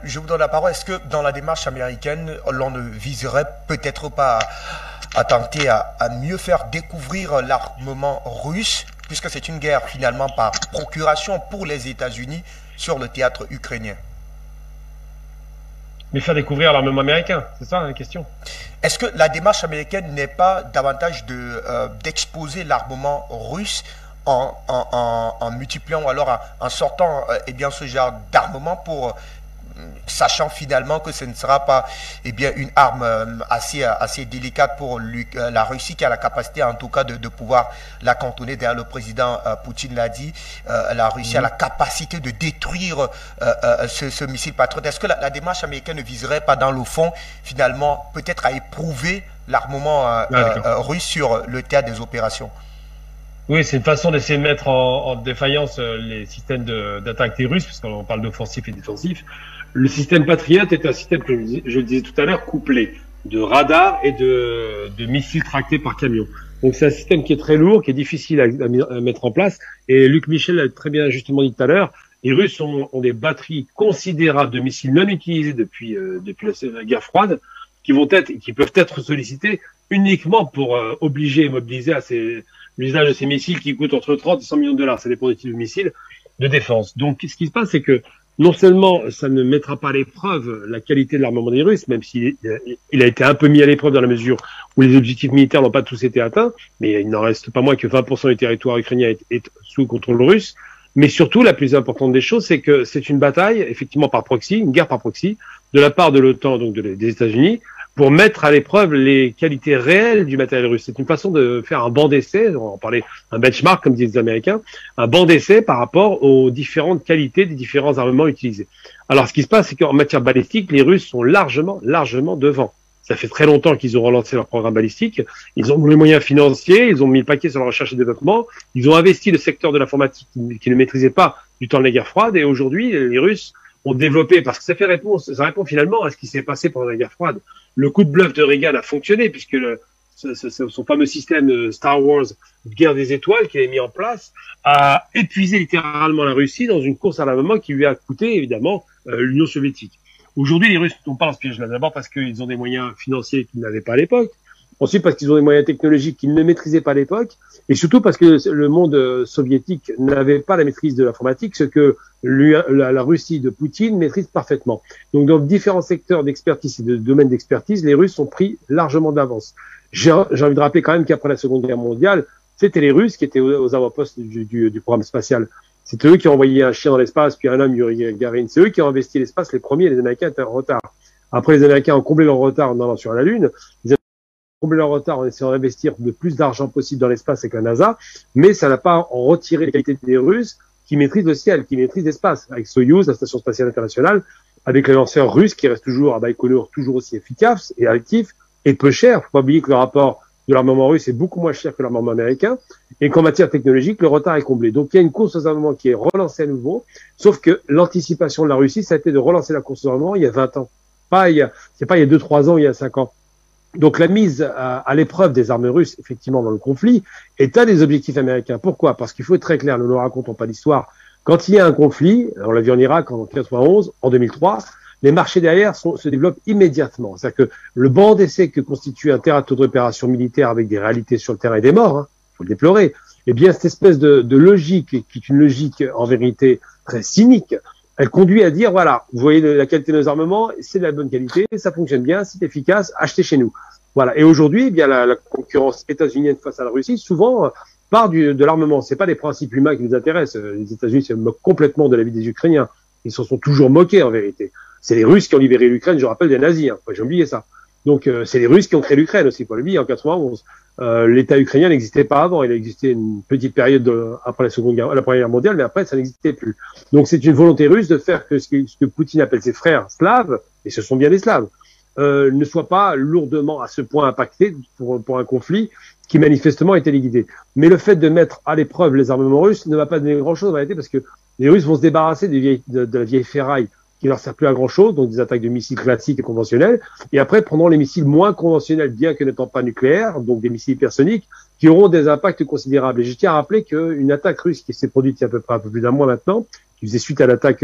je vous donne la parole. Est-ce que dans la démarche américaine, l'on ne viserait peut-être pas à tenter à mieux faire découvrir l'armement russe, puisque c'est une guerre finalement par procuration pour les États-Unis sur le théâtre ukrainien? Mais faire découvrir l'armement américain, c'est ça la question? Est-ce que la démarche américaine n'est pas davantage d'exposer l'armement russe en multipliant ou alors en sortant eh bien, ce genre d'armement pour sachant finalement que ce ne sera pas eh bien, une arme assez délicate pour la Russie qui a la capacité en tout cas de pouvoir la contourner. D'ailleurs, le président Poutine l'a dit, la Russie a la capacité de détruire ce missile Patriot. Est-ce que la démarche américaine ne viserait pas dans le fond finalement peut-être à éprouver l'armement russe sur le théâtre des opérations? Oui, c'est une façon d'essayer de mettre en défaillance les systèmes d'attaque des Russes, parce qu'on parle d'offensif et défensif. Le système Patriot est un système, je le disais tout à l'heure, couplé de radars et de missiles tractés par camion. Donc c'est un système qui est très lourd, qui est difficile à mettre en place. Et Luc Michel l'a très bien justement dit tout à l'heure, les Russes ont des batteries considérables de missiles non utilisés depuis la guerre froide, qui peuvent être sollicités uniquement pour obliger et mobiliser l'usage de ces missiles qui coûtent entre 30 et 100 millions de dollars. Ça dépend des types de missiles de défense. Donc, ce qui se passe, c'est que non seulement ça ne mettra pas à l'épreuve la qualité de l'armement des Russes, même s'il a été un peu mis à l'épreuve dans la mesure où les objectifs militaires n'ont pas tous été atteints, mais il n'en reste pas moins que 20% du territoire ukrainien est sous contrôle russe. Mais surtout, la plus importante des choses, c'est que c'est une bataille, effectivement par proxy, une guerre par proxy, de la part de l'OTAN, donc des États-Unis, pour mettre à l'épreuve les qualités réelles du matériel russe. C'est une façon de faire un banc d'essai, on va en parler, un benchmark, comme disent les Américains, un banc d'essai par rapport aux différentes qualités des différents armements utilisés. Alors, ce qui se passe, c'est qu'en matière balistique, les Russes sont largement devant. Ça fait très longtemps qu'ils ont relancé leur programme balistique. Ils ont les moyens financiers, ils ont mis le paquet sur la recherche et développement. Ils ont investi le secteur de l'informatique qu'ils ne maîtrisaient pas du temps de la guerre froide. Et aujourd'hui, les Russes ont développé, parce que ça répond finalement à ce qui s'est passé pendant la guerre froide. Le coup de bluff de Reagan a fonctionné, puisque son fameux système Star Wars, guerre des étoiles, qu'il a mis en place, a épuisé littéralement la Russie dans une course à l'armement qui lui a coûté, évidemment, l'Union soviétique. Aujourd'hui, les Russes ne tombent pas dans ce piège-là. D'abord parce qu'ils ont des moyens financiers qu'ils n'avaient pas à l'époque. Ensuite parce qu'ils ont des moyens technologiques qu'ils ne maîtrisaient pas à l'époque. Et surtout parce que le monde soviétique n'avait pas la maîtrise de l'informatique, ce que la Russie de Poutine maîtrise parfaitement. Donc dans différents secteurs d'expertise et de domaines d'expertise, les Russes ont pris largement d'avance. J'ai envie de rappeler quand même qu'après la Seconde Guerre mondiale, c'était les Russes qui étaient aux avant-postes du programme spatial. C'était eux qui ont envoyé un chien dans l'espace, puis un homme, Yuri Gagarin. C'est eux qui ont investi l'espace les premiers, les Américains étaient en retard. Après, les Américains ont comblé leur retard en allant sur la Lune. Les Américains ont comblé leur retard en essayant d'investir le plus d'argent possible dans l'espace avec la NASA, mais ça n'a pas retiré les qualités des Russes qui maîtrisent le ciel, qui maîtrisent l'espace, avec Soyouz, la Station Spatiale Internationale, avec les lanceurs russes qui restent toujours à Baïkonour, toujours aussi efficaces et actifs, et peu chers. Faut pas oublier que le rapport de l'armement russe est beaucoup moins cher que l'armement américain, et qu'en matière technologique, le retard est comblé. Donc il y a une course aux armements qui est relancée à nouveau, sauf que l'anticipation de la Russie, ça a été de relancer la course aux armements il y a 20 ans. C'est pas il y a 2-3 ans, il y a 5 ans. Donc la mise à l'épreuve des armes russes, effectivement, dans le conflit, est un des objectifs américains. Pourquoi? Parce qu'il faut être très clair, nous ne racontons pas l'histoire. Quand il y a un conflit, on l'a vu en Irak en 91, en 2003, les marchés derrière se développent immédiatement. C'est-à-dire que le banc d'essai que constitue un théâtre d'opération militaire avec des réalités sur le terrain et des morts, faut le déplorer, eh bien cette espèce de logique, qui est une logique en vérité très cynique, elle conduit à dire, voilà, vous voyez la qualité de nos armements, c'est de la bonne qualité, ça fonctionne bien, c'est efficace, achetez chez nous. Voilà. Et aujourd'hui, eh bien la concurrence états-unienne face à la Russie, souvent part de l'armement. C'est pas les principes humains qui nous intéressent. Les États-Unis se moquent complètement de la vie des Ukrainiens. Ils s'en sont toujours moqués en vérité. C'est les Russes qui ont libéré l'Ukraine, je rappelle, des nazis. J'ai oublié ça. Donc c'est les Russes qui ont créé l'Ukraine aussi, faut l'oublier, en 91. L'État ukrainien n'existait pas avant. Il a existé une petite période après la Première Guerre mondiale, mais après ça n'existait plus. Donc c'est une volonté russe de faire que ce que Poutine appelle ses frères slaves, et ce sont bien des Slaves, ne soient pas lourdement à ce point impactés pour un conflit qui manifestement est téléguidé. Mais le fait de mettre à l'épreuve les armements russes ne va pas donner grand-chose en réalité, parce que les Russes vont se débarrasser de la vieille ferraille qui leur sert plus à grand chose, donc des attaques de missiles classiques et conventionnels, et après prendront les missiles moins conventionnels, bien que n'étant pas nucléaires, donc des missiles hypersoniques, qui auront des impacts considérables. Et je tiens à rappeler qu'une attaque russe qui s'est produite il y a à peu près un peu plus d'un mois maintenant, qui faisait suite à l'attaque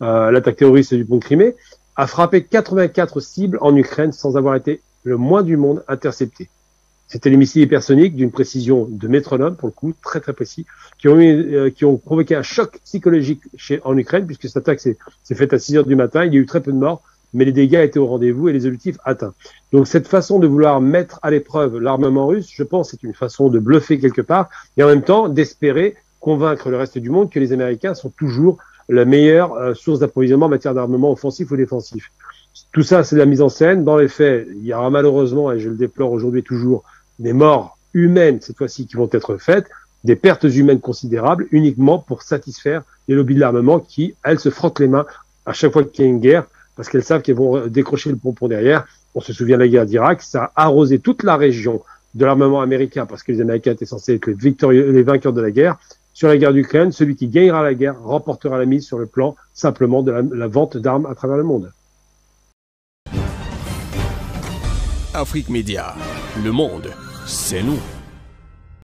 l'attaque terroriste du pont de Crimée, a frappé 84 cibles en Ukraine sans avoir été le moins du monde intercepté. C'était des missiles hypersoniques d'une précision de métronome, pour le coup, très très précis, qui ont provoqué un choc psychologique en Ukraine, puisque cette attaque s'est faite à 6 heures du matin. Il y a eu très peu de morts, mais les dégâts étaient au rendez-vous et les objectifs atteints. Donc cette façon de vouloir mettre à l'épreuve l'armement russe, je pense, c'est une façon de bluffer quelque part, et en même temps d'espérer convaincre le reste du monde que les Américains sont toujours la meilleure source d'approvisionnement en matière d'armement offensif ou défensif. Tout ça, c'est de la mise en scène. Dans les faits, il y aura malheureusement, et je le déplore aujourd'hui toujours, des morts humaines, cette fois-ci, qui vont être faites, des pertes humaines considérables, uniquement pour satisfaire les lobbies de l'armement qui, elles, se frottent les mains à chaque fois qu'il y a une guerre, parce qu'elles savent qu'elles vont décrocher le pompon derrière. On se souvient de la guerre d'Irak, ça a arrosé toute la région de l'armement américain, parce que les Américains étaient censés être les vainqueurs de la guerre. Sur la guerre d'Ukraine, celui qui gagnera la guerre remportera la mise sur le plan simplement de la vente d'armes à travers le monde. Afrique Média, le monde, c'est nous.